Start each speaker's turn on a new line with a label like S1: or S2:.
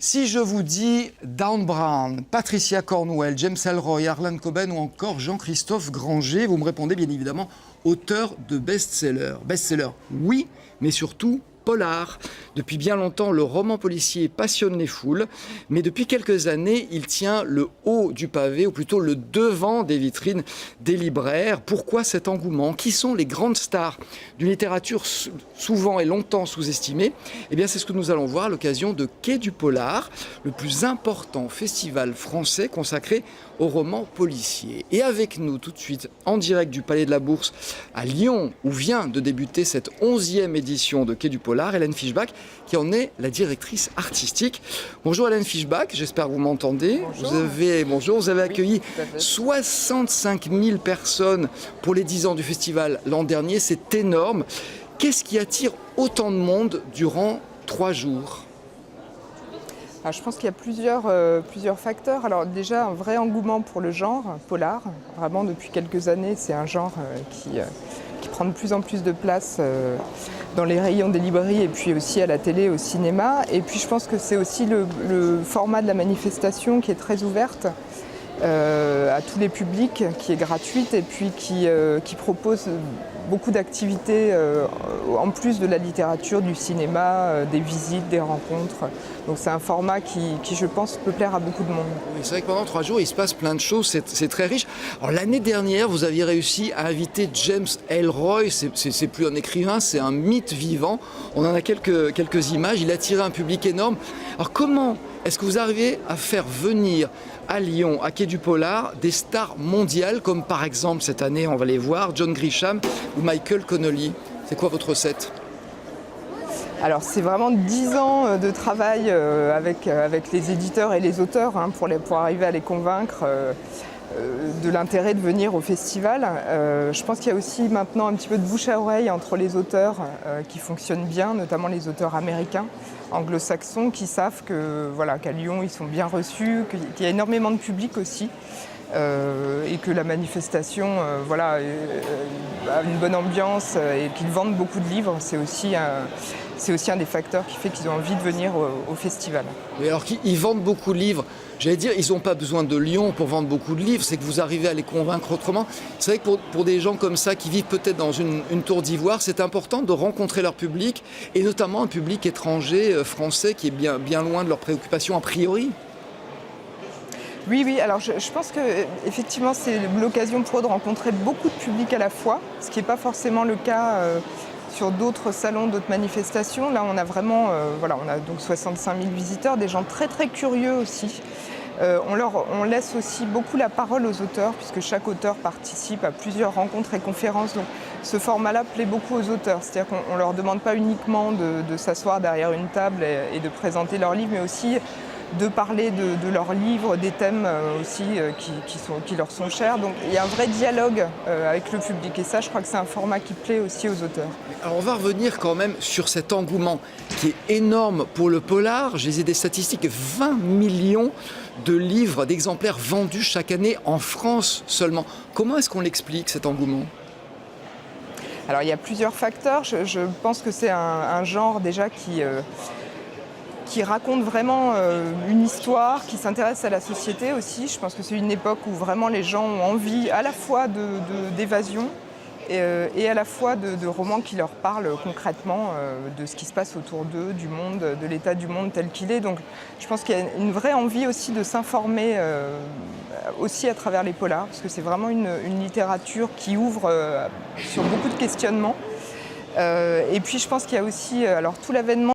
S1: Si je vous dis Dan Brown, Patricia Cornwell, James Ellroy, Harlan Coben ou encore Jean-Christophe Granger, vous me répondez bien évidemment auteur de best-seller. Best-seller, oui, mais surtout polar. Depuis bien longtemps, le roman policier passionne les foules, mais depuis quelques années, il tient le haut du pavé, ou plutôt le devant des vitrines des libraires. Pourquoi cet engouement? Qui sont les grandes stars d'une littérature souvent et longtemps sous-estimée? Eh bien, c'est ce que nous allons voir à l'occasion de Quai du Polar, le plus important festival français consacré au roman policier. Et avec nous tout de suite, en direct du Palais de la Bourse à Lyon, où vient de débuter cette 11e édition de Quai du Polar, Hélène Fischbach, qui en est la directrice artistique. Bonjour Hélène Fischbach, j'espère que vous m'entendez.
S2: Bonjour.
S1: Vous avez accueilli 65 000 personnes pour les 10 ans du festival l'an dernier, c'est énorme. Qu'est-ce qui attire autant de monde durant 3 jours ?
S2: Alors, je pense qu'il y a plusieurs facteurs. Alors déjà, un vrai engouement pour le genre polar. Vraiment, depuis quelques années, c'est un genre qui prend de plus en plus de place dans les rayons des librairies et puis aussi à la télé, au cinéma. Et puis je pense que c'est aussi le format de la manifestation qui est très ouverte à tous les publics, qui est gratuite et puis qui propose beaucoup d'activités en plus de la littérature, du cinéma, des visites, des rencontres. Donc c'est un format qui, je pense, peut plaire à beaucoup de monde.
S1: Oui, c'est vrai que pendant 3 jours, il se passe plein de choses, c'est très riche. Alors l'année dernière, vous aviez réussi à inviter James Ellroy, c'est plus un écrivain, c'est un mythe vivant. On en a quelques images, il a attiré un public énorme. Alors comment est-ce que vous arrivez à faire venir à Lyon, à Quai du Polar, des stars mondiales, comme par exemple cette année, on va les voir, John Grisham ou Michael Connolly? C'est quoi votre recette?
S2: Alors c'est vraiment 10 ans de travail avec les éditeurs et les auteurs pour arriver à les convaincre de l'intérêt de venir au festival. Je pense qu'il y a aussi maintenant un petit peu de bouche à oreille entre les auteurs qui fonctionnent bien, notamment les auteurs américains, anglo-saxons, qui savent qu'à Lyon ils sont bien reçus, qu'il y a énormément de public aussi. Et que la manifestation a une bonne ambiance et qu'ils vendent beaucoup de livres, c'est aussi un des facteurs qui fait qu'ils ont envie de venir au festival.
S1: Mais alors qu'ils vendent beaucoup de livres, j'allais dire, ils n'ont pas besoin de Lyon pour vendre beaucoup de livres, c'est que vous arrivez à les convaincre autrement. C'est vrai que pour des gens comme ça qui vivent peut-être dans une tour d'ivoire, c'est important de rencontrer leur public, et notamment un public étranger, français, qui est bien loin de leurs préoccupations a priori.
S2: Oui, alors je pense qu'effectivement c'est l'occasion pour eux de rencontrer beaucoup de public à la fois, ce qui n'est pas forcément le cas sur d'autres salons, d'autres manifestations. Là on a vraiment, on a donc 65 000 visiteurs, des gens très très curieux aussi. On laisse aussi beaucoup la parole aux auteurs, puisque chaque auteur participe à plusieurs rencontres et conférences. Donc ce format-là plaît beaucoup aux auteurs, c'est-à-dire qu'on ne leur demande pas uniquement de s'asseoir derrière une table et de présenter leur livre, mais aussi de parler de leurs livres, des thèmes aussi qui leur sont chers. Donc il y a un vrai dialogue avec le public et ça, je crois que c'est un format qui plaît aussi aux auteurs.
S1: Alors on va revenir quand même sur cet engouement qui est énorme pour le polar. Je lisais des statistiques, 20 millions de livres, d'exemplaires vendus chaque année en France seulement. Comment est-ce qu'on l'explique, cet engouement ?
S2: Alors il y a plusieurs facteurs. Je pense que c'est un genre déjà qui raconte vraiment une histoire, qui s'intéresse à la société aussi. Je pense que c'est une époque où vraiment les gens ont envie à la fois d'évasion et à la fois de romans qui leur parlent concrètement de ce qui se passe autour d'eux, du monde, de l'état du monde tel qu'il est. Donc je pense qu'il y a une vraie envie aussi de s'informer aussi à travers les polars, parce que c'est vraiment une littérature qui ouvre sur beaucoup de questionnements. Et puis je pense qu'il y a aussi tout l'avènement